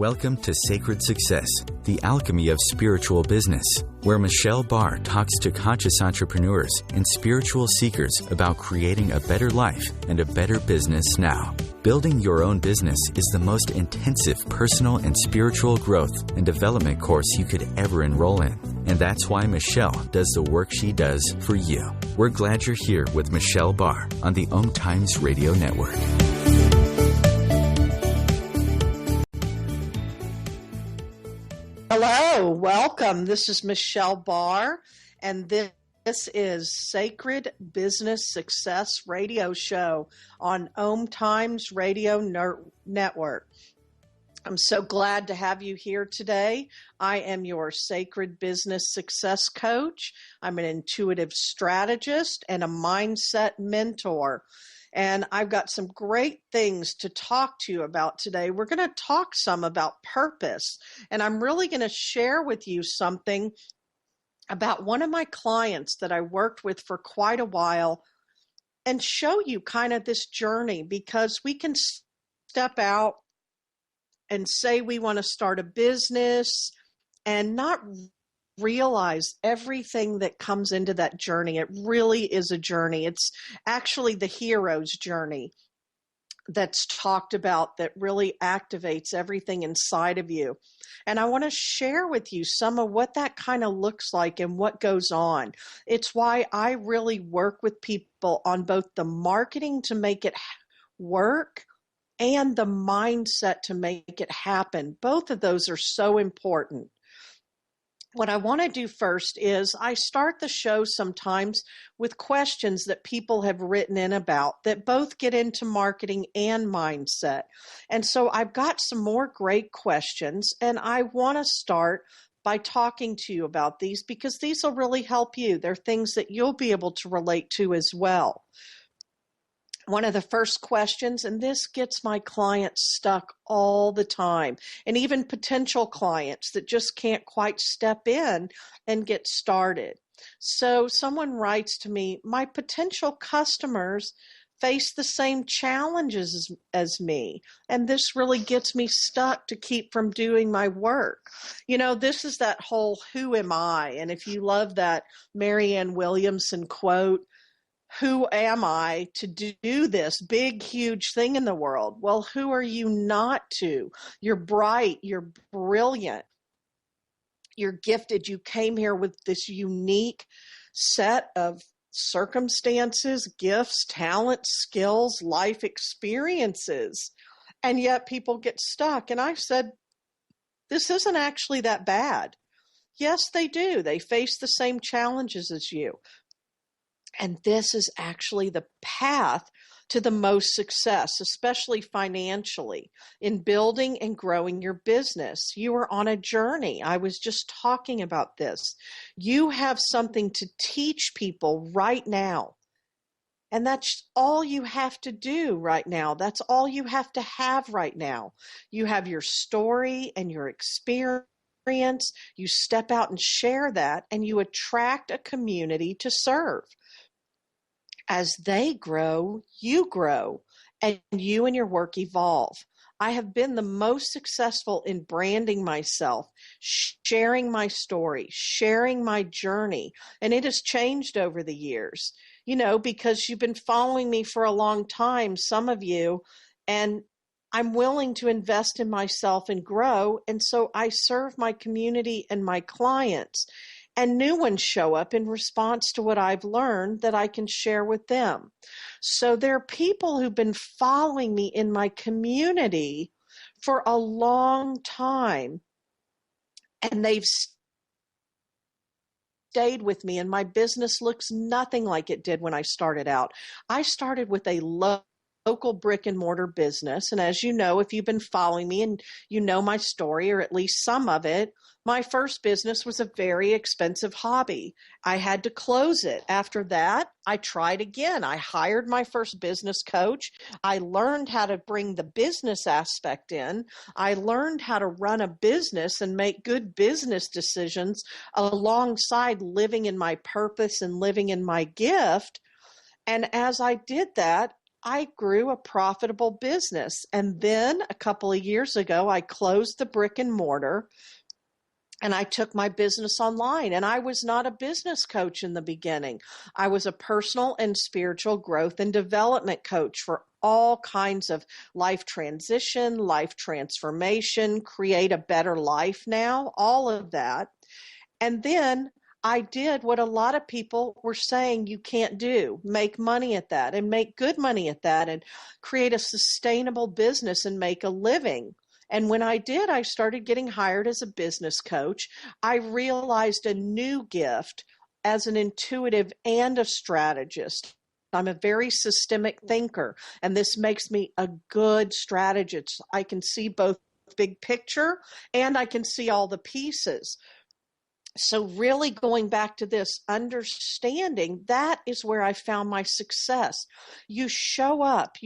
Welcome to Sacred Success, the alchemy of spiritual business, where Michelle Barr talks to conscious entrepreneurs and spiritual seekers about creating a better life and a better business now. Building your own business is the most intensive personal and spiritual growth and development course you could ever enroll in. And that's why Michelle does the work she does for you. We're glad you're here with Michelle Barr on the OMTimes Radio Network. Hello, welcome. This is Michelle Barr, and this is Sacred Business Success Radio Show on OMTimes Radio Network. I'm so glad to have you here today. I am your Sacred Business Success Coach. I'm an intuitive strategist and a mindset mentor. And I've got some great things to talk to you about today. We're going to talk some about purpose. And I'm really going to share with you something about one of my clients that I worked with for quite a while and show you kind of this journey, because we can step out and say we want to start a business and not realize everything that comes into that journey. It really is a journey. It's actually the hero's journey that's talked about that really activates everything inside of you. And I want to share with you some of what that kind of looks like and what goes on. It's why I really work with people on both the marketing to make it work and the mindset to make it happen. Both of those are so important. What I want to do first is I start the show sometimes with questions that people have written in about that both get into marketing and mindset. And so I've got some more great questions, and I want to start by talking to you about these because these will really help you. They're things that you'll be able to relate to as well. One of the first questions, and this gets my clients stuck all the time, and even potential clients that just can't quite step in and get started. So someone writes to me, my potential customers face the same challenges as me, and this really gets me stuck to keep from doing my work. You know, this is that whole who am I? And if you love that Marianne Williamson quote, who am I to do this big, huge thing in the world? Well, who are you not to? You're bright. You're brilliant. You're gifted. You came here with this unique set of circumstances, gifts, talents, skills, life experiences. And yet people get stuck. And I've said, this isn't actually that bad. Yes, they do. They face the same challenges as you. And this is actually the path to the most success, especially financially, in building and growing your business. You are on a journey. I was just talking about this. You have something to teach people right now. And that's all you have to do right now. That's all you have to have right now. You have your story and your experience. You step out and share that, and you attract a community to serve. As they grow, and you and your work evolve. I have been the most successful in branding myself, sharing my story, sharing my journey, and it has changed over the years, you know, because you've been following me for a long time, some of you, and I'm willing to invest in myself and grow, and so I serve my community and my clients. And new ones show up in response to what I've learned that I can share with them. So there are people who've been following me in my community for a long time, and they've stayed with me, and my business looks nothing like it did when I started out. I started with a local brick and mortar business. And as you know, if you've been following me and you know my story, or at least some of it, my first business was a very expensive hobby. I had to close it. After that, I tried again. I hired my first business coach. I learned how to bring the business aspect in. I learned how to run a business and make good business decisions alongside living in my purpose and living in my gift. And as I did that, I grew a profitable business. And then a couple of years ago, I closed the brick and mortar and I took my business online. And I was not a business coach in the beginning. I was a personal and spiritual growth and development coach for all kinds of life transition, life transformation, create a better life now, all of that. And then I did what a lot of people were saying you can't do, make money at that and make good money at that and create a sustainable business and make a living. And when I did, I started getting hired as a business coach. I realized a new gift as an intuitive and a strategist. I'm a very systemic thinker, and this makes me a good strategist. I can see both big picture and I can see all the pieces. So really going back to this understanding, that is where I found my success. You show up,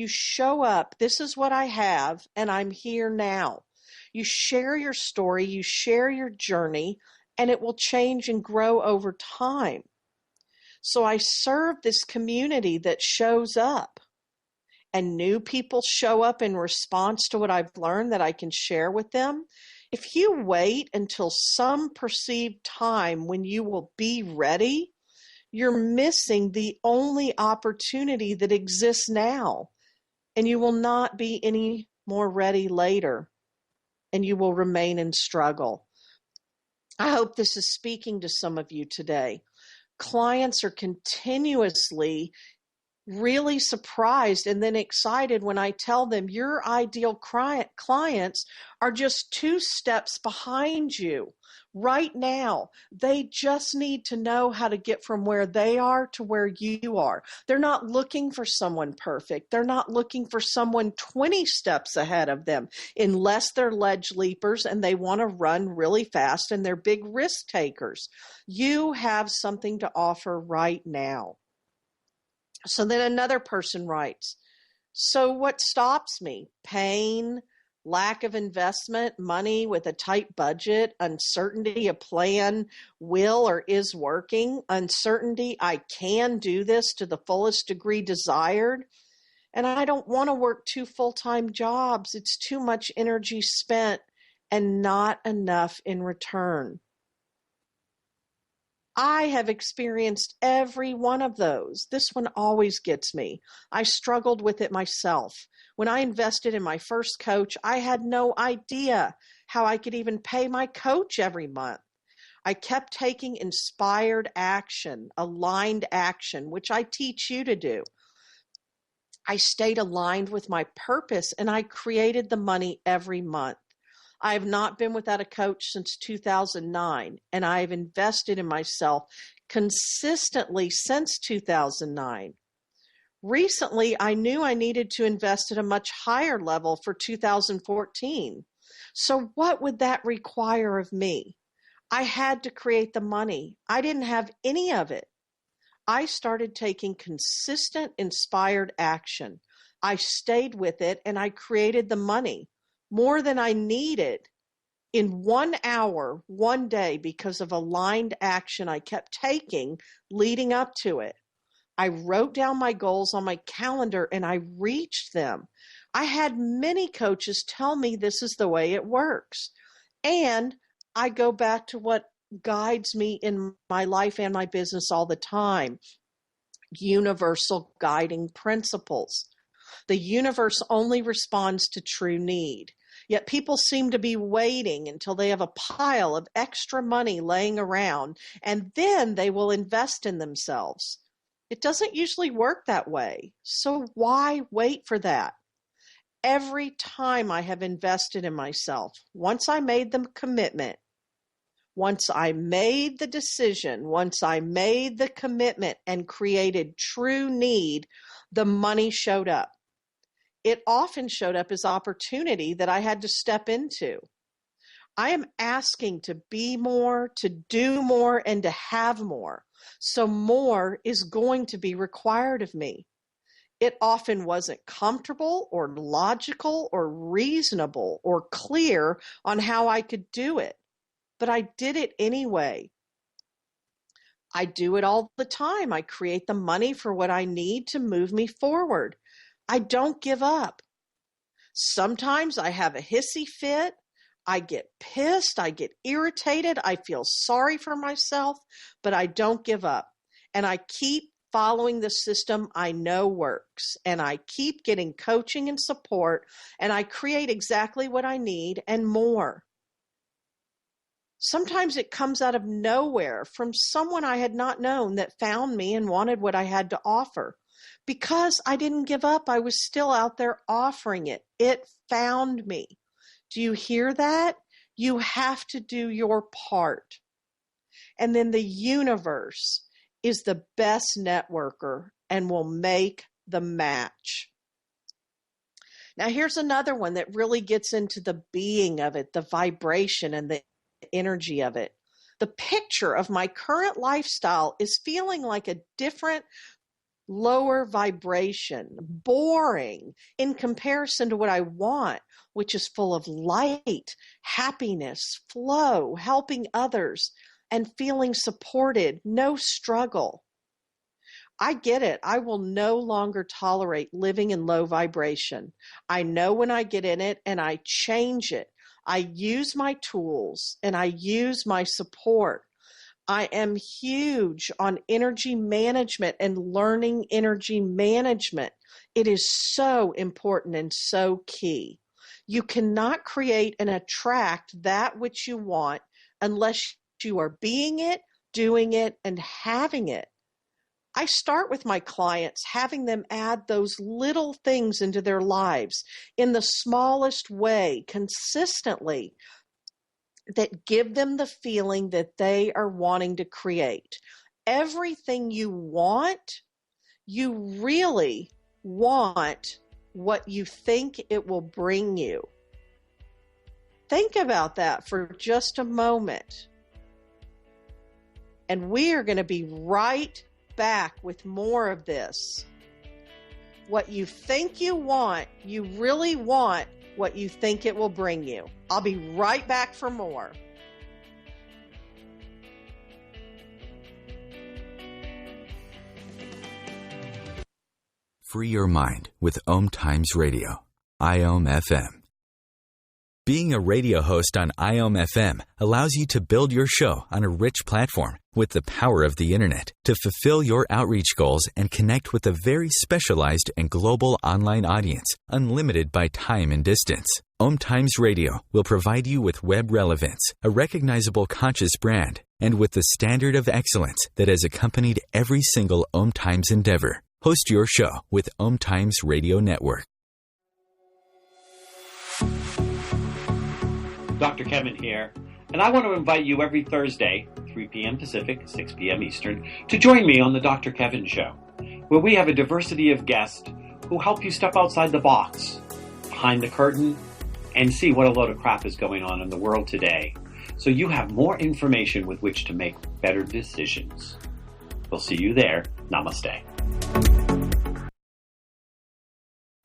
this is what I have and I'm here now. You share your story, you share your journey, and it will change and grow over time. So I serve this community that shows up, and new people show up in response to what I've learned that I can share with them. If you wait until some perceived time when you will be ready, you're missing the only opportunity that exists now, and you will not be any more ready later, and you will remain in struggle. I hope this is speaking to some of you today. Clients are continuously really surprised and then excited when I tell them your ideal clients are just 2 steps behind you right now. They just need to know how to get from where they are to where you are. They're not looking for someone perfect. They're not looking for someone 20 steps ahead of them, unless they're ledge leapers and they want to run really fast and they're big risk takers. You have something to offer right now. So then another person writes, so what stops me? Pain, lack of investment, money with a tight budget, uncertainty a plan will or is working, uncertainty I can do this to the fullest degree desired, and I don't want to work 2 full-time jobs. It's too much energy spent and not enough in return. I have experienced every one of those. This one always gets me. I struggled with it myself. When I invested in my first coach, I had no idea how I could even pay my coach every month. I kept taking inspired action, aligned action, which I teach you to do. I stayed aligned with my purpose and I created the money every month. I have not been without a coach since 2009, and I have invested in myself consistently since 2009. Recently, I knew I needed to invest at a much higher level for 2014. So what would that require of me? I had to create the money. I didn't have any of it. I started taking consistent, inspired action. I stayed with it, and I created the money, more than I needed, in 1 hour, one day, because of aligned action I kept taking leading up to it. I wrote down my goals on my calendar and I reached them. I had many coaches tell me this is the way it works. And I go back to what guides me in my life and my business all the time: universal guiding principles. The universe only responds to true need. Yet people seem to be waiting until they have a pile of extra money laying around, and then they will invest in themselves. It doesn't usually work that way. So why wait for that? Every time I have invested in myself, once I made the commitment, once I made the decision, once I made the commitment and created true need, the money showed up. It often showed up as opportunity that I had to step into. I am asking to be more, to do more, and to have more. So more is going to be required of me. It often wasn't comfortable or logical or reasonable or clear on how I could do it, but I did it anyway. I do it all the time. I create the money for what I need to move me forward. I don't give up. Sometimes I have a hissy fit. I get pissed. I get irritated. I feel sorry for myself, but I don't give up. And I keep following the system I know works. And I keep getting coaching and support. And I create exactly what I need and more. Sometimes it comes out of nowhere from someone I had not known that found me and wanted what I had to offer. Because I didn't give up, I was still out there offering it. It found me. Do you hear that? You have to do your part. And then the universe is the best networker and will make the match. Now, here's another one that really gets into the being of it, the vibration and the energy of it. The picture of my current lifestyle is feeling like a different, lower vibration, boring in comparison to what I want, which is full of light, happiness, flow, helping others, and feeling supported, no struggle. I get it. I will no longer tolerate living in low vibration. I know when I get in it and I change it. I use my tools and I use my support. I am huge on energy management and learning energy management. It is so important and so key. You cannot create and attract that which you want unless you are being it, doing it, and having it. I start with my clients, having them add those little things into their lives in the smallest way, consistently, that give them the feeling that they are wanting to create. Everything you want, you really want what you think it will bring you. Think about that for just a moment. And we are going to be right back with more of this. What you think you want, you really want what you think it will bring you. I'll be right back for more. Free your mind with OMTimes Radio, IOM FM. Being a radio host on IOM FM allows you to build your show on a rich platform with the power of the internet to fulfill your outreach goals and connect with a very specialized and global online audience, unlimited by time and distance. OMTimes Radio will provide you with web relevance, a recognizable conscious brand, and with the standard of excellence that has accompanied every single OMTimes endeavor. Host your show with OMTimes Radio Network. Dr. Kevin here, and I want to invite you every Thursday, 3 p.m. Pacific, 6 p.m. Eastern, to join me on the Dr. Kevin Show, where we have a diversity of guests who help you step outside the box, behind the curtain, and see what a load of crap is going on in the world today, so you have more information with which to make better decisions. We'll see you there. Namaste.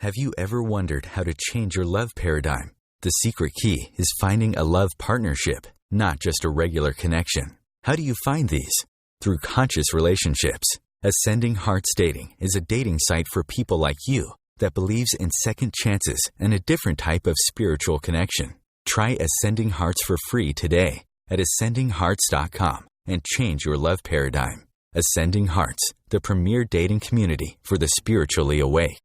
Have you ever wondered how to change your love paradigm? The secret key is finding a love partnership, not just a regular connection. How do you find these? Through conscious relationships. Ascending Hearts Dating is a dating site for people like you that believes in second chances and a different type of spiritual connection. Try Ascending Hearts for free today at ascendinghearts.com and change your love paradigm. Ascending Hearts, the premier dating community for the spiritually awake.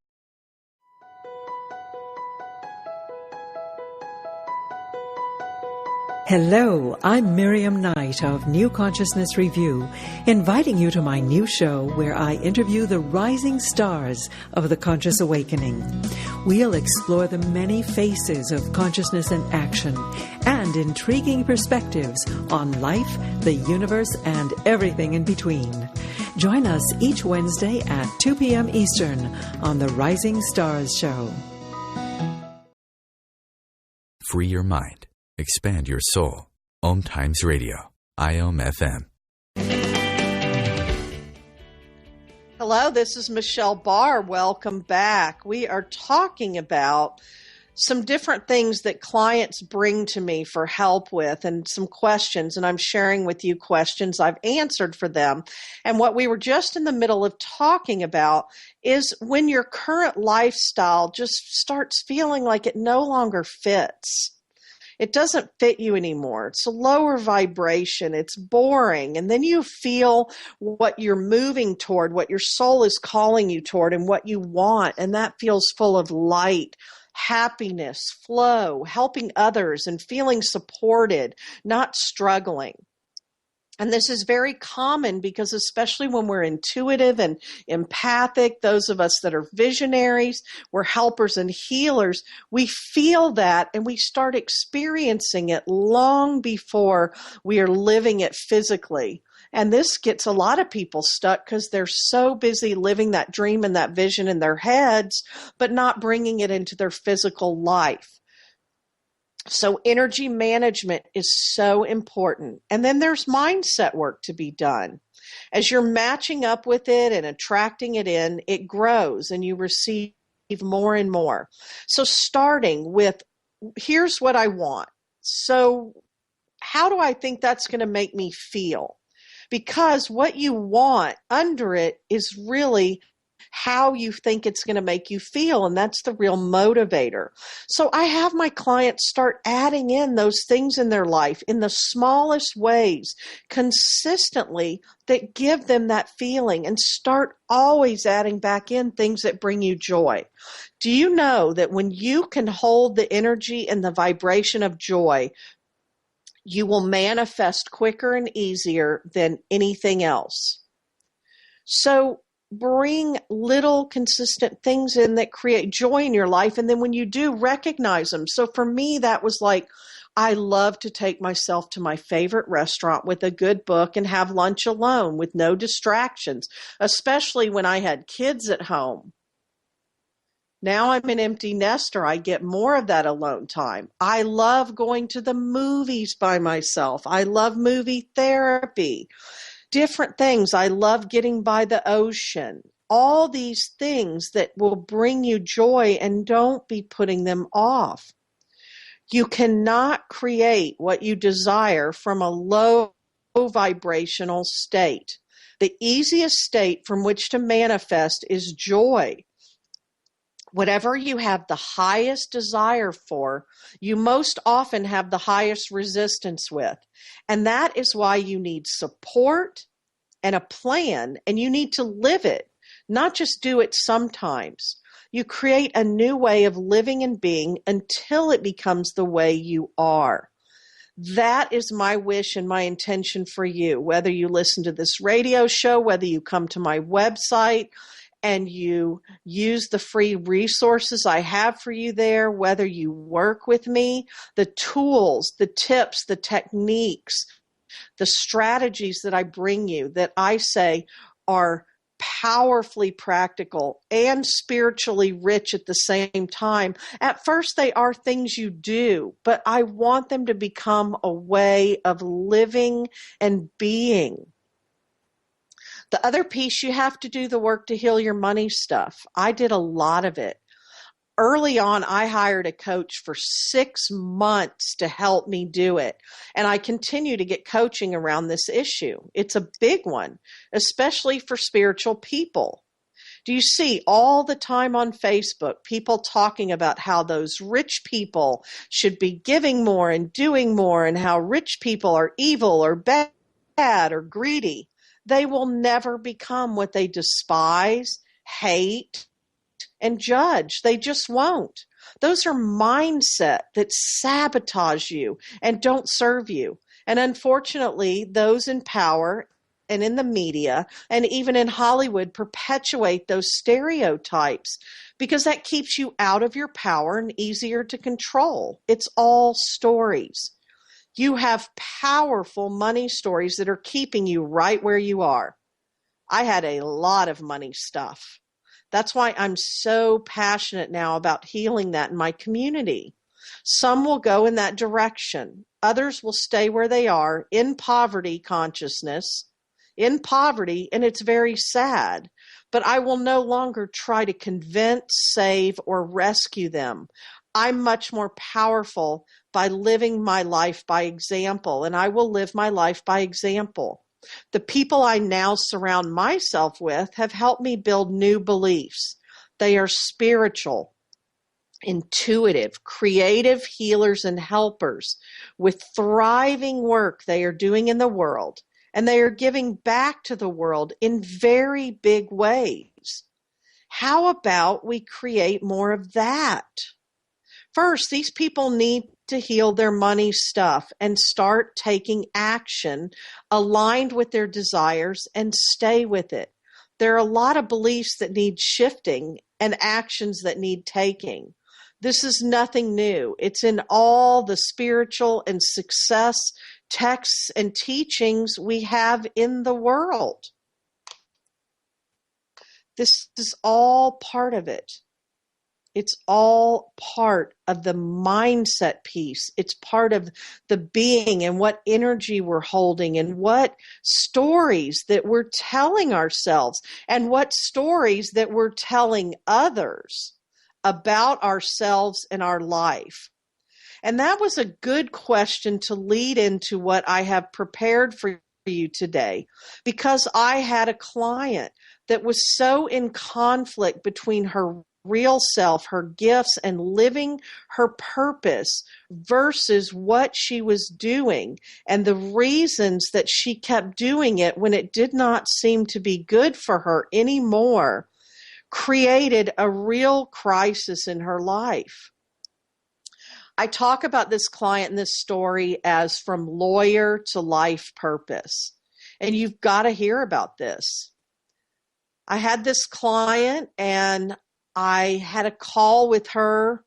Hello, I'm Miriam Knight of New Consciousness Review, inviting you to my new show where I interview the rising stars of the conscious awakening. We'll explore the many faces of consciousness in action and intriguing perspectives on life, the universe, and everything in between. Join us each Wednesday at 2 p.m. Eastern on the Rising Stars Show. Free your mind. Expand your soul. OMTimes Radio, IOM FM. Hello, this is Michelle Barr. Welcome back. We are talking about some different things that clients bring to me for help with and some questions, and I'm sharing with you questions I've answered for them. And what we were just in the middle of talking about is when your current lifestyle just starts feeling like it no longer fits. It doesn't fit you anymore. It's a lower vibration. It's boring. And then you feel what you're moving toward, what your soul is calling you toward, and what you want. And that feels full of light, happiness, flow, helping others, and feeling supported, not struggling. And this is very common because especially when we're intuitive and empathic, those of us that are visionaries, we're helpers and healers, we feel that and we start experiencing it long before we are living it physically. And this gets a lot of people stuck because they're so busy living that dream and that vision in their heads, but not bringing it into their physical life. So energy management is so important. And then there's mindset work to be done. As you're matching up with it and attracting it in, it grows and you receive more and more. So starting with, here's what I want. So how do I think that's going to make me feel? Because what you want under it is really how you think it's going to make you feel, and that's the real motivator. So I have my clients start adding in those things in their life in the smallest ways consistently that give them that feeling, and start always adding back in things that bring you joy. Do you know that when you can hold the energy and the vibration of joy, you will manifest quicker and easier than anything else? So bring little consistent things in that create joy in your life. And then when you do, recognize them. So for me, that was like, I love to take myself to my favorite restaurant with a good book and have lunch alone with no distractions, especially when I had kids at home. Now I'm an empty nester. I get more of that alone time. I love going to the movies by myself. I love movie therapy. Different things. I love getting by the ocean. All these things that will bring you joy, and don't be putting them off. You cannot create what you desire from a low vibrational state. The easiest state from which to manifest is joy. Whatever you have the highest desire for, you most often have the highest resistance with. And that is why you need support and a plan, and you need to live it, not just do it sometimes. You create a new way of living and being until it becomes the way you are. That is my wish and my intention for you, whether you listen to this radio show, whether you come to my website and you use the free resources I have for you there, whether you work with me, the tools, the tips, the techniques, the strategies that I bring you that I say are powerfully practical and spiritually rich at the same time. At first, they are things you do, but I want them to become a way of living and being. The other piece, you have to do the work to heal your money stuff. I did a lot of it. Early on, I hired a coach for 6 months to help me do it. And I continue to get coaching around this issue. It's a big one, especially for spiritual people. Do you see all the time on Facebook people talking about how those rich people should be giving more and doing more, and how rich people are evil or bad or greedy? They will never become what they despise, hate, and judge. They just won't. Those are mindset that sabotage you and don't serve you. And unfortunately, those in power and in the media and even in Hollywood perpetuate those stereotypes because that keeps you out of your power and easier to control. It's all stories. You have powerful money stories that are keeping you right where you are. I had a lot of money stuff. That's why I'm so passionate now about healing that in my community. Some will go in that direction. Others will stay where they are in poverty consciousness, in poverty, and it's very sad. But I will no longer try to convince, save, or rescue them. I'm much more powerful by living my life by example, and I will live my life by example. The people I now surround myself with have helped me build new beliefs. They are spiritual, intuitive, creative healers and helpers with thriving work they are doing in the world, and they are giving back to the world in very big ways. How about we create more of that? First, these people need to heal their money stuff and start taking action aligned with their desires and stay with it. There are a lot of beliefs that need shifting and actions that need taking. This is nothing new. It's in all the spiritual and success texts and teachings we have in the world. This is all part of it. It's all part of the mindset piece. It's part of the being and what energy we're holding and what stories that we're telling ourselves and what stories that we're telling others about ourselves and our life. And that was a good question to lead into what I have prepared for you today, because I had a client that was so in conflict between her real self, her gifts, and living her purpose versus what she was doing and the reasons that she kept doing it when it did not seem to be good for her anymore, created a real crisis in her life. I talk about this client and this story as from lawyer to life purpose. And you've got to hear about this. I had this client and I had a call with her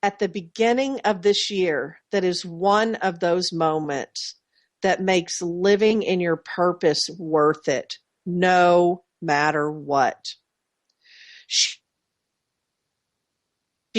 at the beginning of this year that is one of those moments that makes living in your purpose worth it, no matter what. She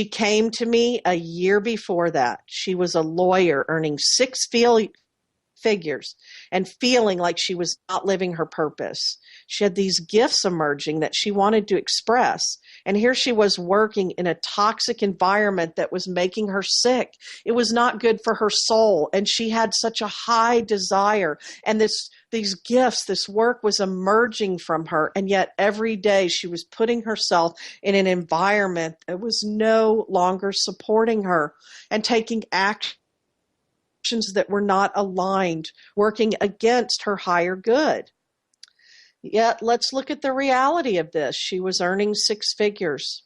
came to me a year before that. She was a lawyer earning six figures and feeling like she was not living her purpose. She had these gifts emerging that she wanted to express. And here she was working in a toxic environment that was making her sick. It was not good for her soul. And she had such a high desire. And these gifts, this work was emerging from her. And yet every day she was putting herself in an environment that was no longer supporting her and taking action that were not aligned, working against her higher good. Yet, let's look at the reality of this. She was earning six figures.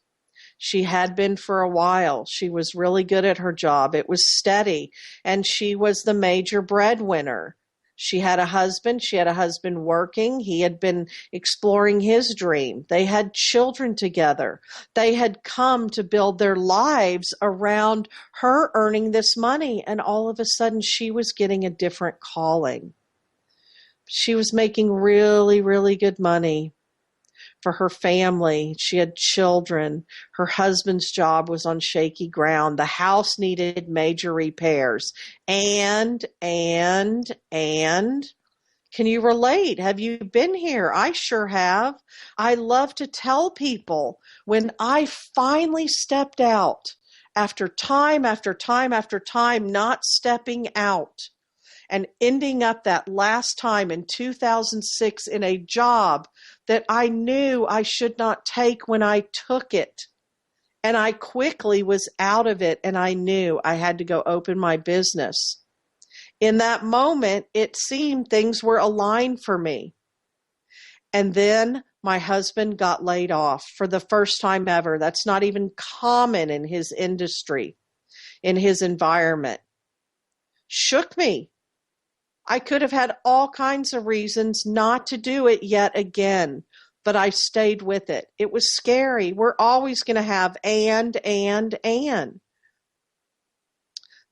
She had been for a while. She was really good at her job. It was steady, and she was the major breadwinner. She had a husband working. He had been exploring his dream. They had children together. They had come to build their lives around her earning this money. And all of a sudden she was getting a different calling. She was making really, really good money for her family. She had children. Her husband's job was on shaky ground. The house needed major repairs. And, can you relate? Have you been here? I sure have. I love to tell people when I finally stepped out after time after time after time not stepping out and ending up that last time in 2006 in a job that I knew I should not take when I took it. And I quickly was out of it, and I knew I had to go open my business. In that moment, it seemed things were aligned for me. And then my husband got laid off for the first time ever. That's not even common in his industry, in his environment. Shook me. I could have had all kinds of reasons not to do it yet again, but I stayed with it. It was scary. We're always going to have and.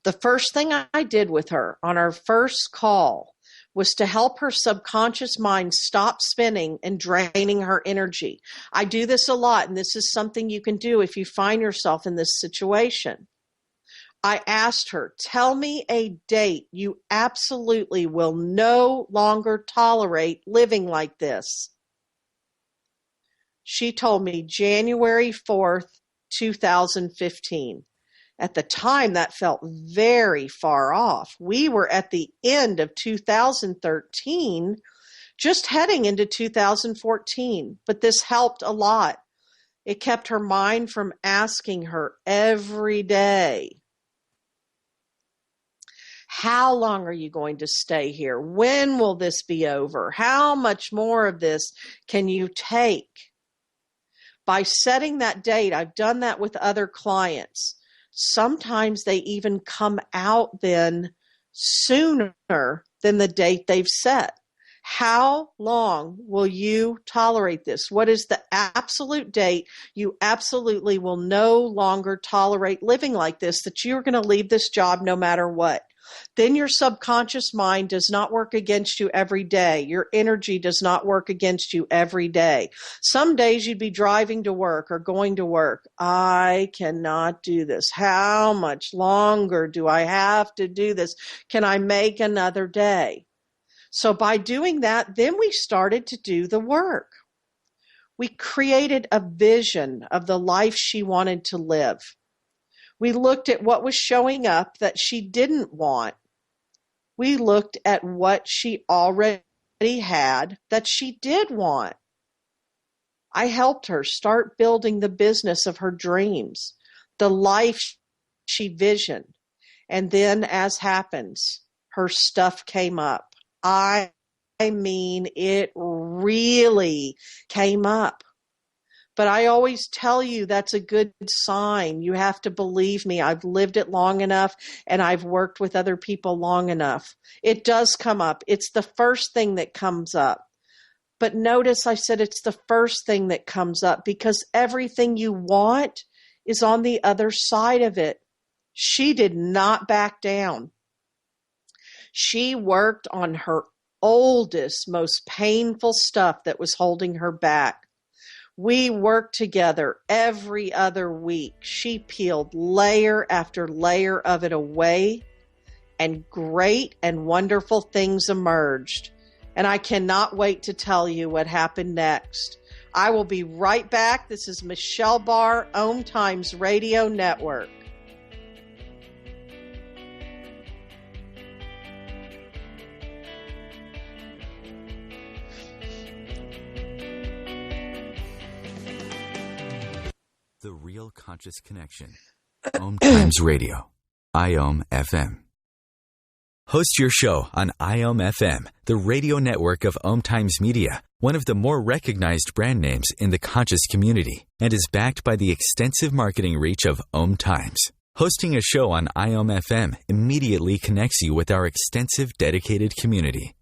The first thing I did with her on our first call was to help her subconscious mind stop spinning and draining her energy. I do this a lot, and this is something you can do if you find yourself in this situation. I asked her, tell me a date you absolutely will no longer tolerate living like this. She told me January 4th, 2015. At the time, that felt very far off. We were at the end of 2013, just heading into 2014, but this helped a lot. It kept her mind from asking her every day, how long are you going to stay here? When will this be over? How much more of this can you take? By setting that date, I've done that with other clients. Sometimes they even come out then sooner than the date they've set. How long will you tolerate this? What is the absolute date you absolutely will no longer tolerate living like this, that you're going to leave this job no matter what? Then your subconscious mind does not work against you every day. Your energy does not work against you every day. Some days you'd be driving to work or going to work. I cannot do this. How much longer do I have to do this? Can I make another day? So by doing that, then we started to do the work. We created a vision of the life she wanted to live. We looked at what was showing up that she didn't want. We looked at what she already had that she did want. I helped her start building the business of her dreams, the life she visioned. And then, as happens, her stuff came up. I mean, it really came up. But I always tell you that's a good sign. You have to believe me. I've lived it long enough, and I've worked with other people long enough. It does come up. It's the first thing that comes up. But notice I said it's the first thing that comes up, because everything you want is on the other side of it. She did not back down. She worked on her oldest, most painful stuff that was holding her back. We worked together every other week. She peeled layer after layer of it away, and great and wonderful things emerged. And I cannot wait to tell you what happened next. I will be right back. This is Michelle Barr, OMTimes Radio Network. The Real Conscious Connection. OMTimes Radio. IOM FM. Host your show on IOM FM, the radio network of OMTimes Media, one of the more recognized brand names in the conscious community, and is backed by the extensive marketing reach of OMTimes. Hosting a show on IOM FM immediately connects you with our extensive dedicated community.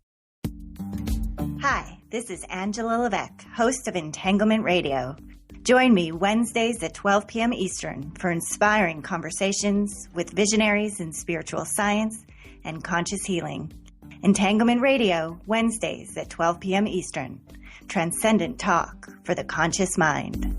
Hi, this is Angela Levesque, host of Entanglement Radio. Join me Wednesdays at 12 p.m. Eastern for inspiring conversations with visionaries in spiritual science and conscious healing. Entanglement Radio, Wednesdays at 12 p.m. Eastern. Transcendent talk for the conscious mind.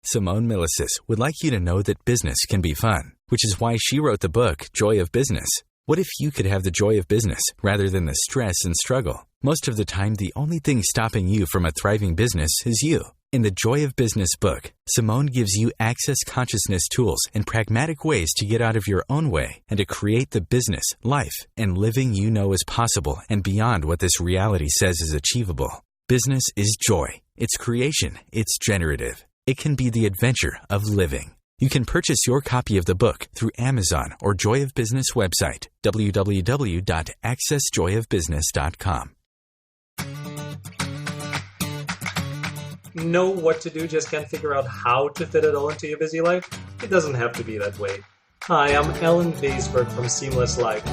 Simone Milasas would like you to know that business can be fun, which is why she wrote the book, Joy of Business. What if you could have the joy of business rather than the stress and struggle? Most of the time, the only thing stopping you from a thriving business is you. In the Joy of Business book, Simone gives you access consciousness tools and pragmatic ways to get out of your own way and to create the business, life, and living you know is possible and beyond what this reality says is achievable. Business is joy. It's creation. It's generative. It can be the adventure of living. You can purchase your copy of the book through Amazon or Joy of Business website, www.accessjoyofbusiness.com. Know what to do, just can't figure out how to fit it all into your busy life? It doesn't have to be that way. Hi, I'm Alan Baisberg from Seamless Life.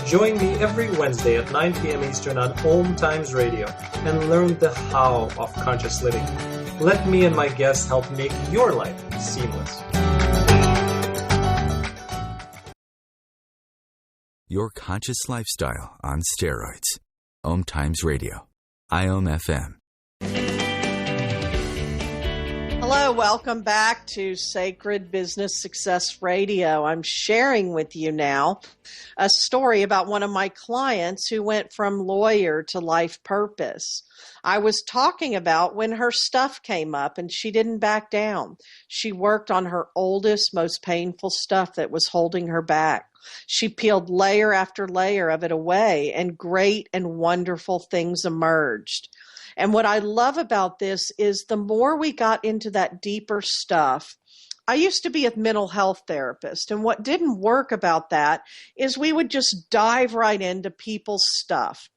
Join me every Wednesday at 9 p.m. Eastern on OMTimes Radio and learn the how of conscious living. Let me and my guests help make your life seamless. Your conscious lifestyle on steroids. OMTimes Radio. IOM FM. Hello, Hello, welcome back to Sacred Business Success Radio. I'm sharing with you now a story about one of my clients who went from lawyer to life purpose. I was talking about when her stuff came up and she didn't back down. She worked on her oldest, most painful stuff that was holding her back. She peeled layer after layer of it away, and great and wonderful things emerged. And what I love about this is the more we got into that deeper stuff, I used to be a mental health therapist, and what didn't work about that is we would just dive right into people's stuff.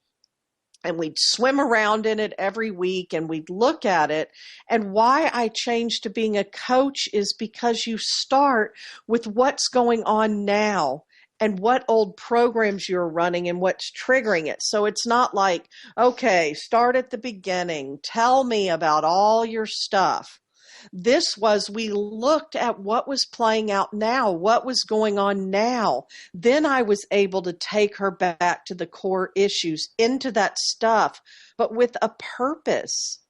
And we'd swim around in it every week and we'd look at it. And why I changed to being a coach is because you start with what's going on now and what old programs you're running and what's triggering it. So it's not like, okay, start at the beginning. Tell me about all your stuff. This was, we looked at what was playing out now, what was going on now. Then I was able to take her back to the core issues, into that stuff, but with a purpose.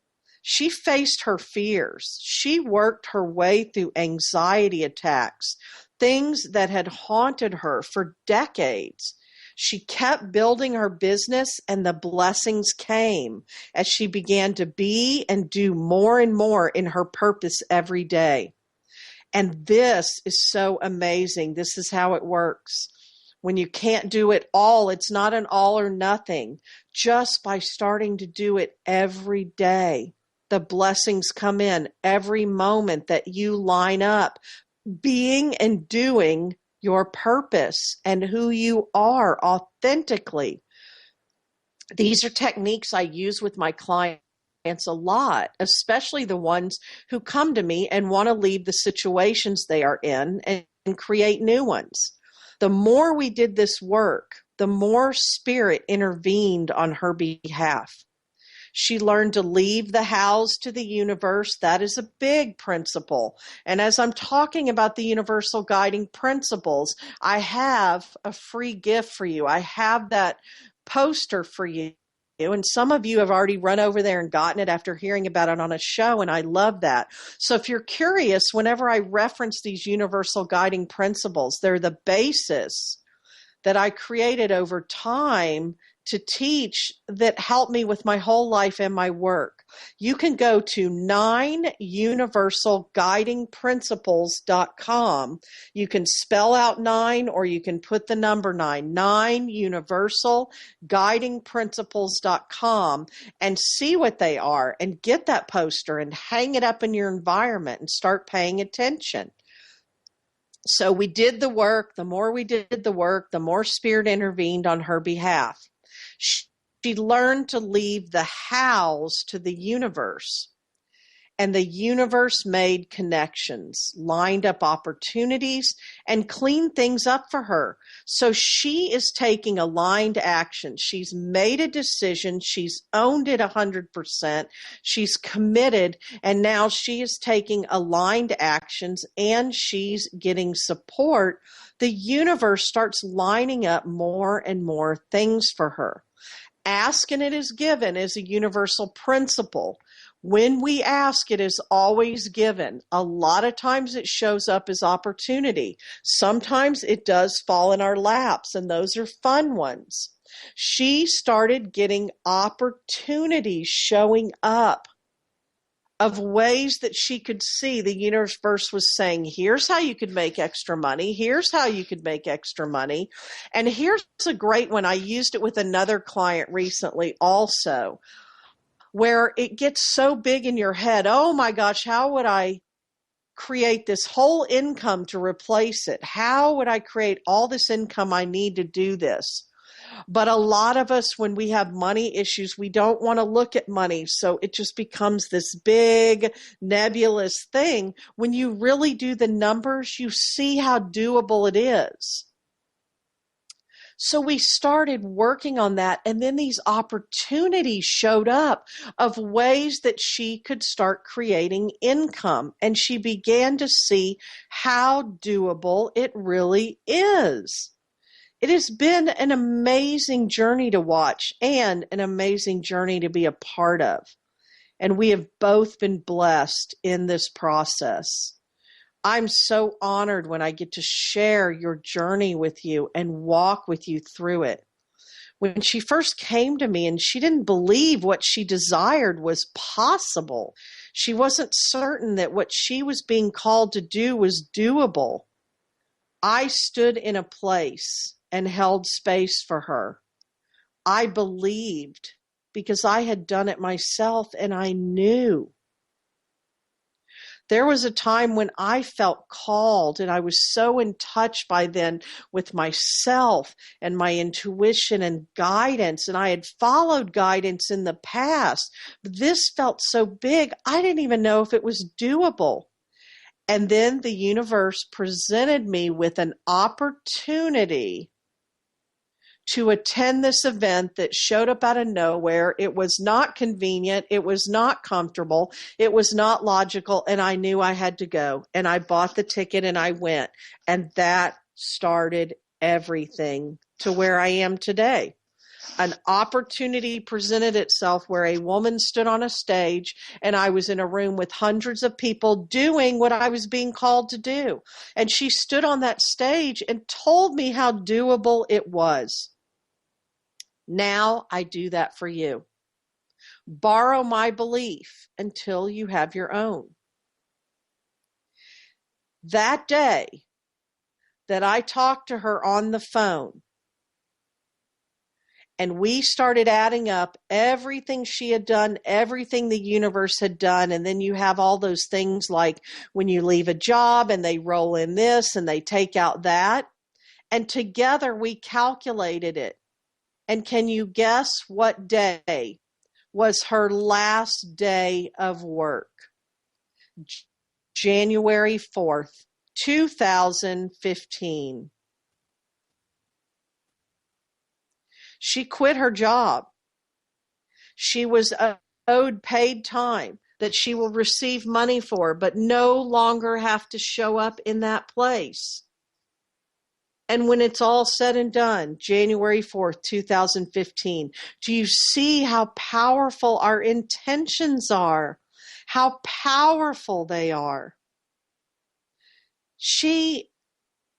She faced her fears. She worked her way through anxiety attacks, things that had haunted her for decades. She kept building her business, and the blessings came as she began to be and do more and more in her purpose every day. And this is so amazing. This is how it works. When you can't do it all, it's not an all or nothing. Just by starting to do it every day, the blessings come in every moment that you line up, being and doing your purpose and who you are authentically. These are techniques I use with my clients a lot, especially the ones who come to me and want to leave the situations they are in and create new ones. The more we did this work, the more spirit intervened on her behalf. She learned to leave the hows to the universe. That is a big principle. And as I'm talking about the universal guiding principles, I have a free gift for you. I have that poster for you. And some of you have already run over there and gotten it after hearing about it on a show, and I love that. So if you're curious, whenever I reference these universal guiding principles, they're the basis that I created over time to teach that helped me with my whole life and my work. You can go to 9universalguidingprinciples.com. You can spell out 9 or you can put the number 9, 9universalguidingprinciples.com, and see what they are and get that poster and hang it up in your environment and start paying attention. So we did the work. The more we did the work, the more spirit intervened on her behalf. She learned to leave the hows to the universe, and the universe made connections, lined up opportunities, and cleaned things up for her. So she is taking aligned action. She's made a decision. She's owned it 100%. She's committed, and now she is taking aligned actions, and she's getting support. The universe starts lining up more and more things for her. Ask and it is given is a universal principle. When we ask, it is always given. A lot of times it shows up as opportunity. Sometimes it does fall in our laps, and those are fun ones. She started getting opportunities showing up of ways that she could see. The universe was saying, here's how you could make extra money. Here's how you could make extra money. And here's a great one. I used it with another client recently also, where it gets so big in your head. Oh my gosh, how would I create this whole income to replace it? How would I create all this income I need to do this? But a lot of us, when we have money issues, we don't want to look at money. So it just becomes this big nebulous thing. When you really do the numbers, you see how doable it is. So we started working on that, and then these opportunities showed up of ways that she could start creating income, and she began to see how doable it really is. It has been an amazing journey to watch and an amazing journey to be a part of. And we have both been blessed in this process. I'm so honored when I get to share your journey with you and walk with you through it. When she first came to me and she didn't believe what she desired was possible, she wasn't certain that what she was being called to do was doable. I stood in a place and held space for her. I believed because I had done it myself and I knew. There was a time when I felt called and I was so in touch by then with myself and my intuition and guidance. And I had followed guidance in the past. But this felt so big, I didn't even know if it was doable. And then the universe presented me with an opportunity to attend this event that showed up out of nowhere. It was not convenient. It was not comfortable. It was not logical. And I knew I had to go. And I bought the ticket and I went. And that started everything to where I am today. An opportunity presented itself where a woman stood on a stage and I was in a room with hundreds of people doing what I was being called to do. And she stood on that stage and told me how doable it was. Now I do that for you. Borrow my belief until you have your own. That day that I talked to her on the phone and we started adding up everything she had done, everything the universe had done, and then you have all those things like when you leave a job and they roll in this and they take out that, and together we calculated it. And can you guess what day was her last day of work? January 4th, 2015. She quit her job. She was owed paid time that she will receive money for, but no longer have to show up in that place. And when it's all said and done, January 4th, 2015, do you see how powerful our intentions are? How powerful they are. She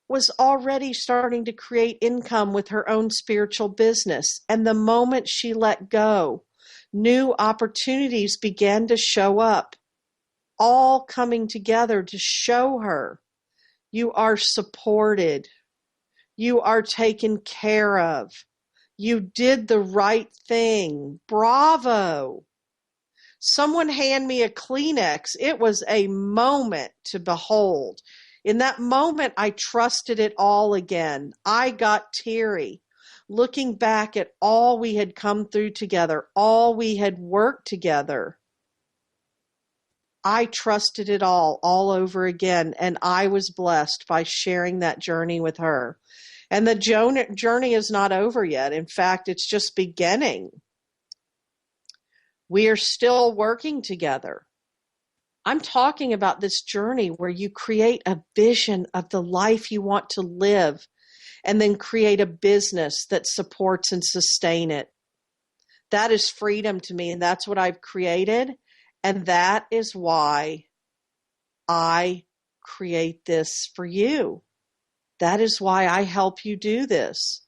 was already starting to create income with her own spiritual business. And the moment she let go, new opportunities began to show up, all coming together to show her you are supported. You are taken care of. You did the right thing. Bravo. Someone hand me a Kleenex. It was a moment to behold. In that moment, I trusted it all again. I got teary, looking back at all we had come through together, all we had worked together. I trusted it all over again, and I was blessed by sharing that journey with her. And the journey is not over yet. In fact, it's just beginning. We are still working together. I'm talking about this journey where you create a vision of the life you want to live and then create a business that supports and sustain it. That is freedom to me, and that's what I've created. And that is why I create this for you. That is why I help you do this.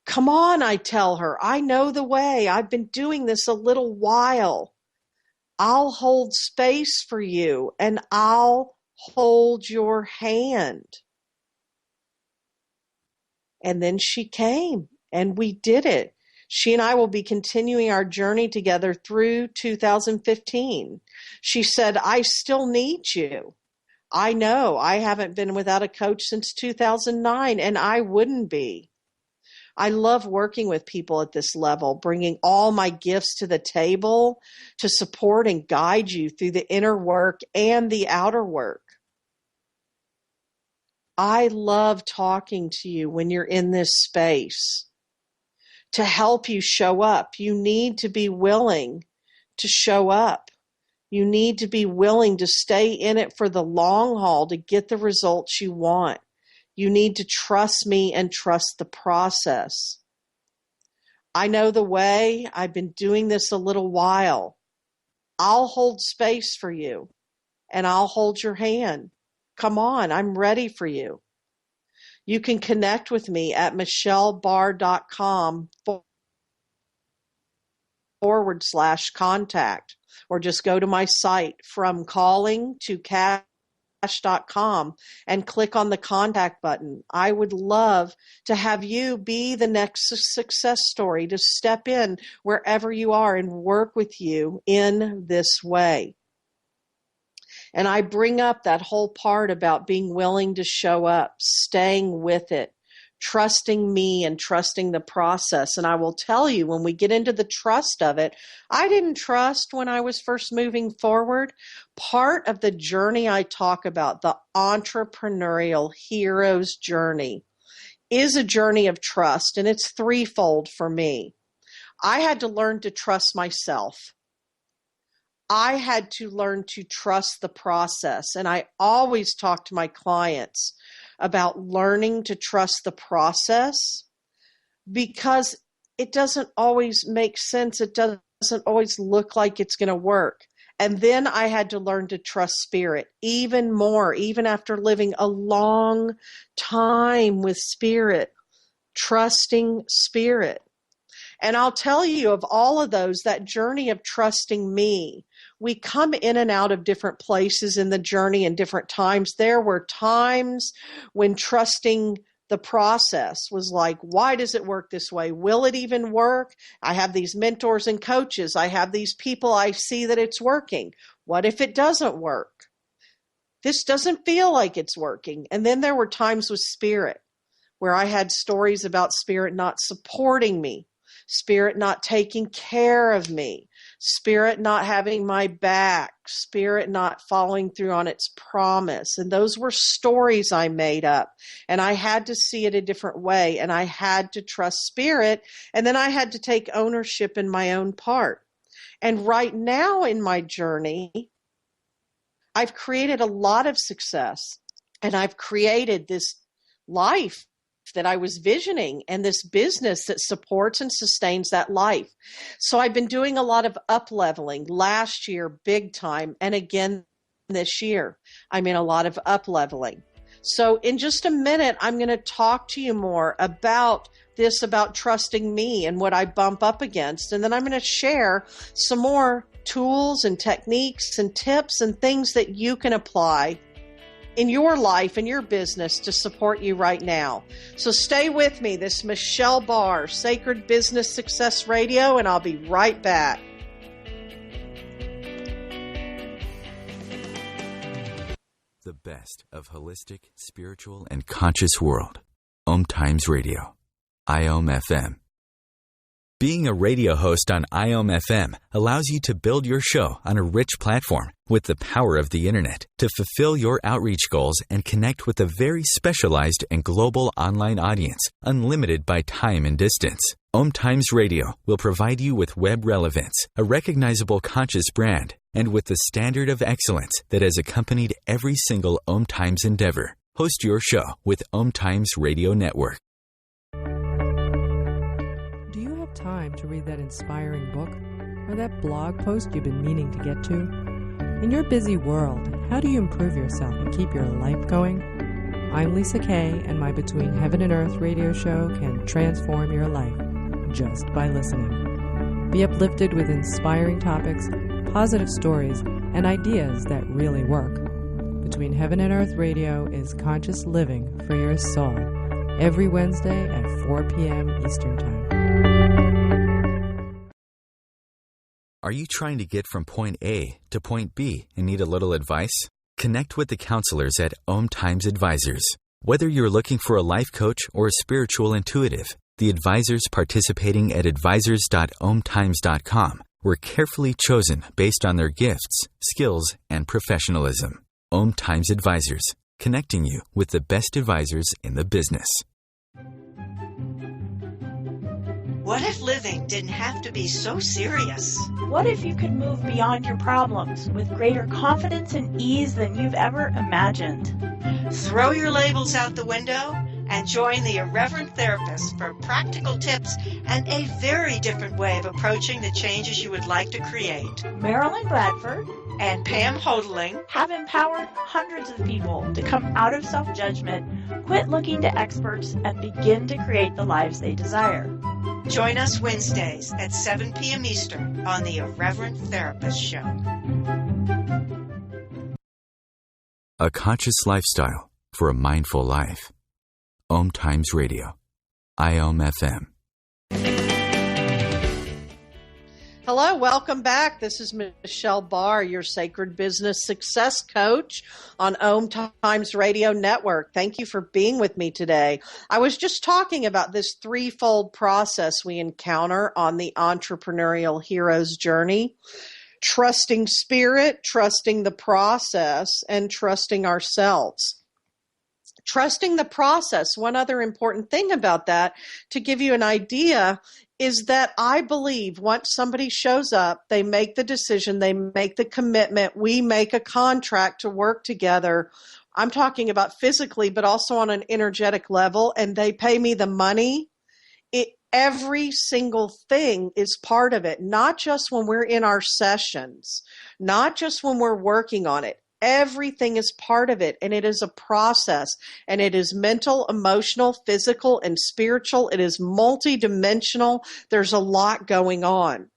Come on, I tell her. I know the way. I've been doing this a little while. I'll hold space for you and I'll hold your hand. And then she came and we did it. She and I will be continuing our journey together through 2015. She said, I still need you. I know I haven't been without a coach since 2009, and I wouldn't be. I love working with people at this level, bringing all my gifts to the table to support and guide you through the inner work and the outer work. I love talking to you when you're in this space. To help you show up, you need to be willing to show up. You need to be willing to stay in it for the long haul to get the results you want. You need to trust me and trust the process. I know the way. I've been doing this a little while. I'll hold space for you and I'll hold your hand. Come on, I'm ready for you. You can connect with me at michellebar.com/contact, or just go to my site from calling to cash.com and click on the contact button. I would love to have you be the next success story, to step in wherever you are and work with you in this way. And I bring up that whole part about being willing to show up, staying with it, trusting me and trusting the process. And I will tell you, when we get into the trust of it, I didn't trust when I was first moving forward. Part of the journey I talk about, the entrepreneurial hero's journey, is a journey of trust. And it's threefold for me. I had to learn to trust myself. I had to learn to trust the process. And I always talk to my clients about learning to trust the process, because it doesn't always make sense. It doesn't always look like it's going to work. And then I had to learn to trust spirit even more, even after living a long time with spirit, trusting spirit. And I'll tell you, of all of those, that journey of trusting me, we come in and out of different places in the journey and different times. There were times when trusting the process was like, why does it work this way? Will it even work? I have these mentors and coaches. I have these people. I see that it's working. What if it doesn't work? This doesn't feel like it's working. And then there were times with spirit where I had stories about spirit not supporting me, spirit not taking care of me, spirit not having my back, spirit not following through on its promise. And those were stories I made up. And I had to see it a different way. And I had to trust spirit. And then I had to take ownership in my own part. And right now in my journey, I've created a lot of success. And I've created this life that I was visioning, and this business that supports and sustains that life. So I've been doing a lot of up-leveling. Last year, big time, and again this year, I'm in a lot of up-leveling. So in just a minute, I'm going to talk to you more about this, about trusting me and what I bump up against. And then I'm going to share some more tools and techniques and tips and things that you can apply in your life and your business to support you right now. So stay with me. This is Michelle Barr, Sacred Business Success Radio, and I'll be right back. The best of holistic, spiritual, and conscious world. OMTimes Radio. IOM FM. Being a radio host on IOM FM allows you to build your show on a rich platform with the power of the internet to fulfill your outreach goals and connect with a very specialized and global online audience, unlimited by time and distance. OMTimes Radio will provide you with web relevance, a recognizable conscious brand, and with the standard of excellence that has accompanied every single OMTimes endeavor. Host your show with OMTimes Radio Network. Time to read that inspiring book or that blog post you've been meaning to get to? In your busy world, how do you improve yourself and keep your life going? I'm Lisa Kay, and my Between Heaven and Earth radio show can transform your life just by listening. Be uplifted with inspiring topics, positive stories, and ideas that really work. Between Heaven and Earth radio is conscious living for your soul, every Wednesday at 4 p.m. Eastern Time. Are you trying to get from point A to point B and need a little advice? Connect with the counselors at OMTimes Advisors. Whether you're looking for a life coach or a spiritual intuitive, the advisors participating at advisors.omtimes.com were carefully chosen based on their gifts, skills, and professionalism. OMTimes Advisors, connecting you with the best advisors in the business. What if living didn't have to be so serious? What if you could move beyond your problems with greater confidence and ease than you've ever imagined? Throw your labels out the window and join the irreverent therapist for practical tips and a very different way of approaching the changes you would like to create. Marilyn Bradford And Pam Hodling have empowered hundreds of people to come out of self-judgment, quit looking to experts, and begin to create the lives they desire. Join us Wednesdays at 7 p.m. Eastern on the Irreverent Therapist Show. A conscious lifestyle for a mindful life. OMTimes Radio. IOM FM. Hello, welcome back. This is Michelle Barr, your Sacred Business Success Coach on OMTimes Radio Network. Thank you for being with me today. I was just talking about this threefold process we encounter on the entrepreneurial hero's journey: trusting spirit, trusting the process, and trusting ourselves. Trusting the process, one other important thing about that, to give you an idea, is that I believe once somebody shows up, they make the decision, they make the commitment, we make a contract to work together. I'm talking about physically, but also on an energetic level, and they pay me the money. Every single thing is part of it, not just when we're in our sessions, not just when we're working on it. Everything is part of it, and it is a process, and it is mental, emotional, physical, and spiritual. It is multidimensional. There's a lot going on.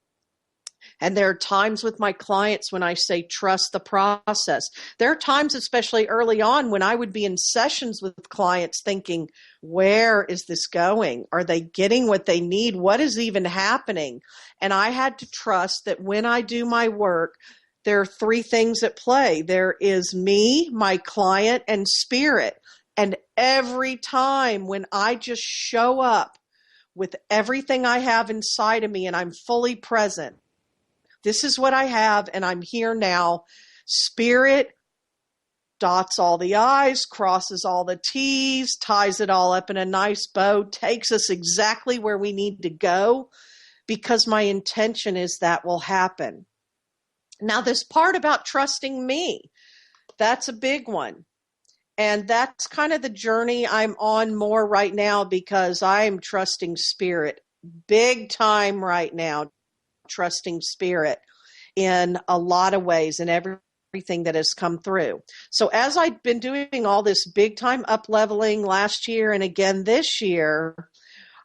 And there are times with my clients when I say trust the process. There are times, especially early on, when I would be in sessions with clients thinking, where is this going? Are they getting what they need? What is even happening? And I had to trust that when I do my work, there are three things at play. There is me, my client, and spirit. And every time when I just show up with everything I have inside of me and I'm fully present, this is what I have and I'm here now. Spirit dots all the I's, crosses all the T's, ties it all up in a nice bow, takes us exactly where we need to go, because my intention is that will happen. Now, this part about trusting me, that's a big one. And that's kind of the journey I'm on more right now, because I'm trusting spirit big time right now, trusting spirit in a lot of ways and everything that has come through. So as I've been doing all this big time up leveling last year and again this year,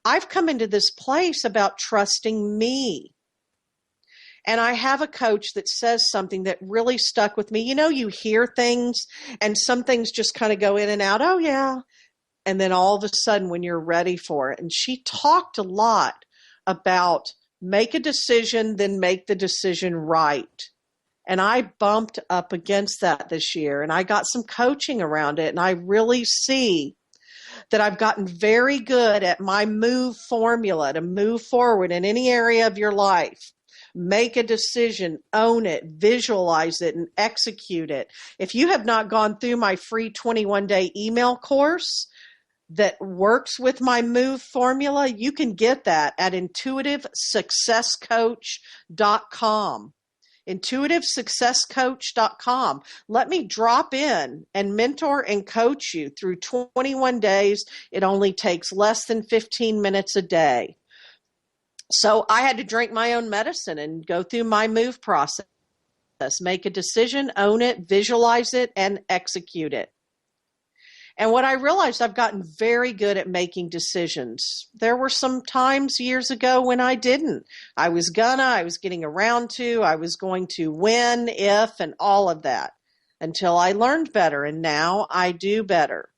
I've come into this place about trusting me. And I have a coach that says something that really stuck with me. You know, you hear things and some things just kind of go in and out. Oh, yeah. And then all of a sudden when you're ready for it. And she talked a lot about make a decision, then make the decision right. And I bumped up against that this year. And I got some coaching around it. And I really see that I've gotten very good at my move formula to move forward in any area of your life. Make a decision, own it, visualize it, and execute it. If you have not gone through my free 21-day email course that works with my move formula, you can get that at intuitivesuccesscoach.com. intuitivesuccesscoach.com. Let me drop in and mentor and coach you through 21 days. It only takes less than 15 minutes a day. So I had to drink my own medicine and go through my move process, make a decision, own it, visualize it, and execute it. And what I realized, I've gotten very good at making decisions. There were some times years ago when I didn't. I was getting around to, I was going to when, if, and all of that until I learned better. And now I do better.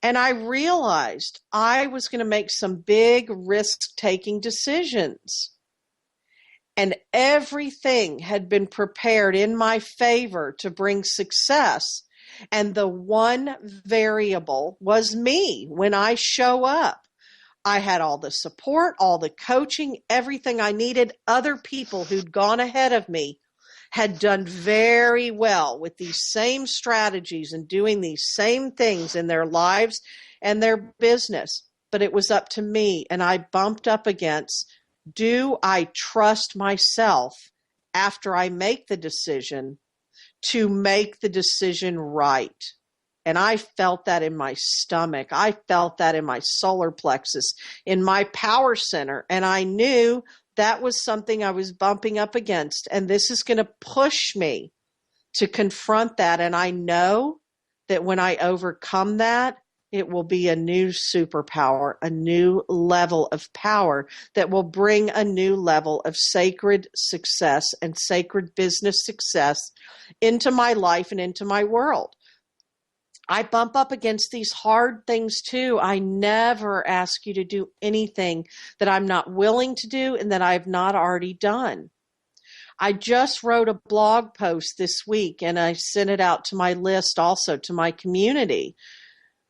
And I realized I was going to make some big risk-taking decisions. And everything had been prepared in my favor to bring success. And the one variable was me when I show up. I had all the support, all the coaching, everything I needed. Other people who'd gone ahead of me had done very well with these same strategies and doing these same things in their lives and their business. But it was up to me, and I bumped up against, do I trust myself after I make the decision to make the decision right? And I felt that in my stomach. I felt that in my solar plexus, in my power center. And I knew that was something I was bumping up against. And this is going to push me to confront that. And I know that when I overcome that, it will be a new superpower, a new level of power that will bring a new level of sacred success and sacred business success into my life and into my world. I bump up against these hard things too. I never ask you to do anything that I'm not willing to do and that I've not already done. I just wrote a blog post this week, and I sent it out to my list, also to my community,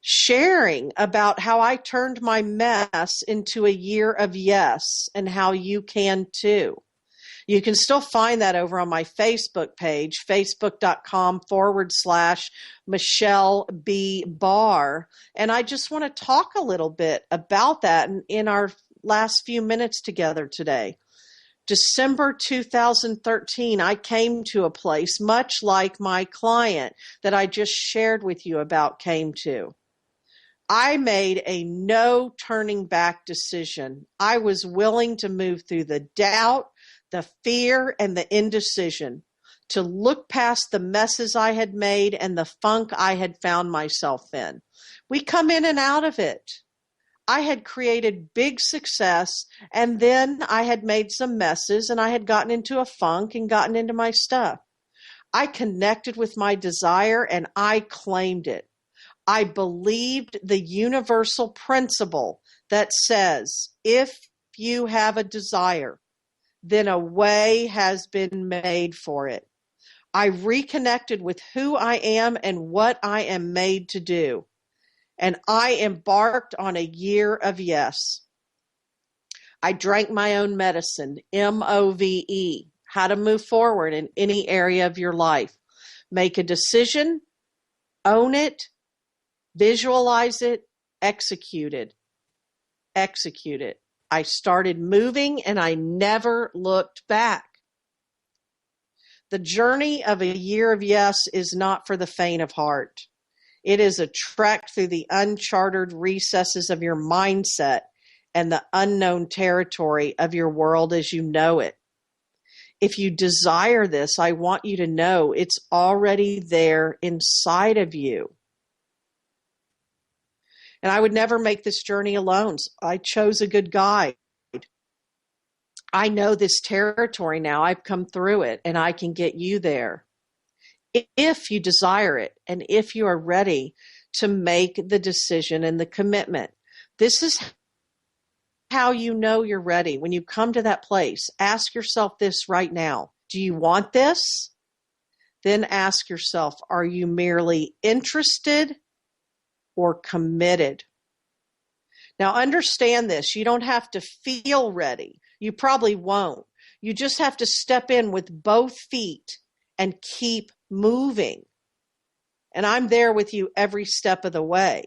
sharing about how I turned my mess into a year of yes, and how you can too. You can still find that over on my Facebook page, facebook.com/Michelle B. Barr. And I just want to talk a little bit about that in our last few minutes together today. December 2013, I came to a place much like my client that I just shared with you about came to. I made a no turning back decision. I was willing to move through the doubt, the fear, and the indecision, to look past the messes I had made and the funk I had found myself in. We come in and out of it. I had created big success, and then I had made some messes, and I had gotten into a funk and gotten into my stuff. I connected with my desire, and I claimed it. I believed the universal principle that says, if you have a desire, then a way has been made for it. I reconnected with who I am and what I am made to do. And I embarked on a year of yes. I drank my own medicine, MOVE, how to move forward in any area of your life. Make a decision, own it, visualize it, execute it. Execute it. I started moving and I never looked back. The journey of a year of yes is not for the faint of heart. It is a trek through the uncharted recesses of your mindset and the unknown territory of your world as you know it. If you desire this, I want you to know it's already there inside of you. And I would never make this journey alone. I chose a good guide. I know this territory now. I've come through it, and I can get you there. If you desire it, and if you are ready to make the decision and the commitment. This is how you know you're ready. When you come to that place, ask yourself this right now. Do you want this? Then ask yourself, are you merely interested or committed? Now understand this. You don't have to feel ready. You probably won't. You just have to step in with both feet and keep moving. And I'm there with you every step of the way.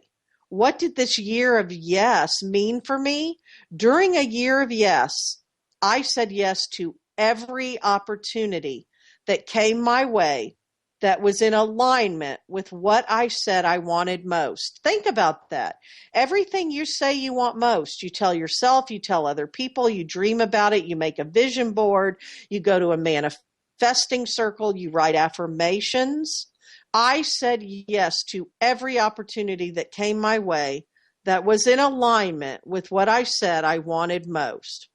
What did this year of yes mean for me? During a year of yes, I said yes to every opportunity that came my way that was in alignment with what I said I wanted most. Think about that. Everything you say you want most, you tell yourself, you tell other people, you dream about it, you make a vision board, you go to a manifesting circle, you write affirmations. I said yes to every opportunity that came my way that was in alignment with what I said I wanted most.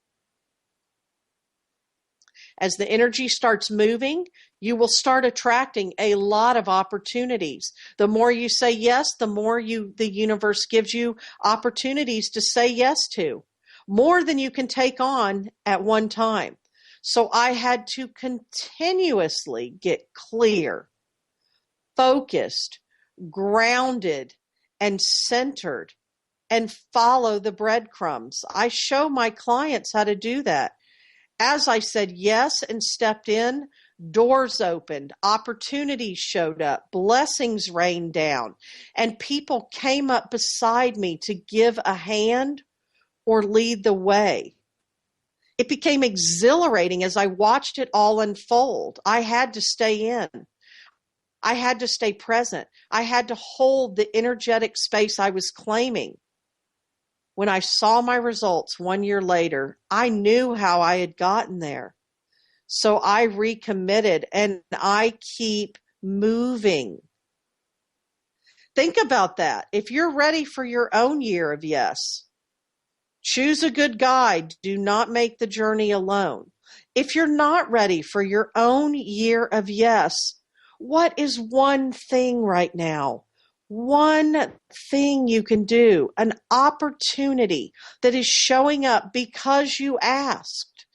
As the energy starts moving, you will start attracting a lot of opportunities. The more you say yes, the more the universe gives you opportunities to say yes to, more than you can take on at one time. So I had to continuously get clear, focused, grounded, and centered, and follow the breadcrumbs. I show my clients how to do that. As I said yes and stepped in, doors opened, opportunities showed up, blessings rained down, and people came up beside me to give a hand or lead the way. It became exhilarating as I watched it all unfold. I had to stay in. I had to stay present. I had to hold the energetic space I was claiming. When I saw my results 1 year later, I knew how I had gotten there. So I recommitted and I keep moving. Think about that. If you're ready for your own year of yes, choose a good guide. Do not make the journey alone. If you're not ready for your own year of yes, what is one thing right now? One thing you can do, an opportunity that is showing up because you asked.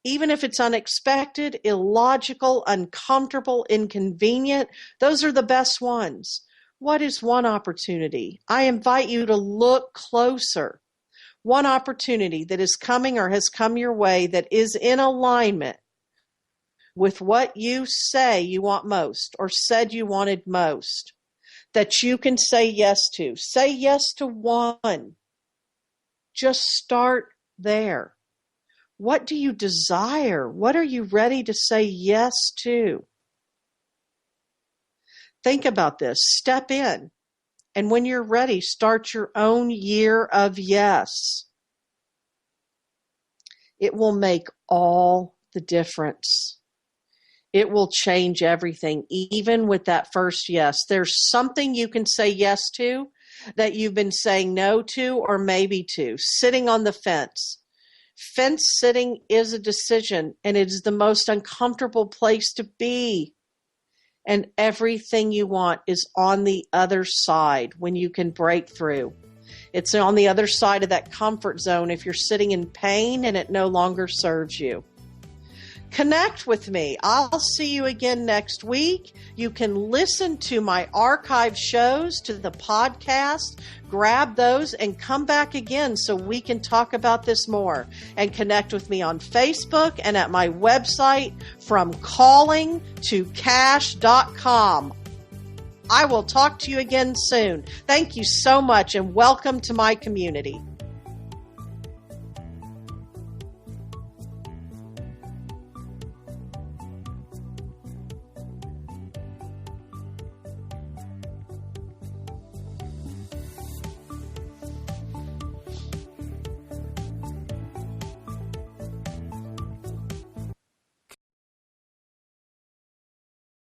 Even if it's unexpected, illogical, uncomfortable, inconvenient, those are the best ones. What is one opportunity? I invite you to look closer. One opportunity that is coming or has come your way that is in alignment with what you say you want most or said you wanted most, that you can say yes to. Say yes to one. Just start there. What do you desire? What are you ready to say yes to? Think about this. Step in. And when you're ready, start your own year of yes. It will make all the difference. It will change everything, even with that first yes. There's something you can say yes to that you've been saying no to or maybe to, sitting on the fence. Fence sitting is a decision, and it is the most uncomfortable place to be. And everything you want is on the other side when you can break through. It's on the other side of that comfort zone if you're sitting in pain and it no longer serves you. Connect with me. I'll see you again next week. You can listen to my archive shows, to the podcast, grab those and come back again so we can talk about this more. And connect with me on Facebook and at my website, fromcallingtocash.com. I will talk to you again soon. Thank you so much and welcome to my community.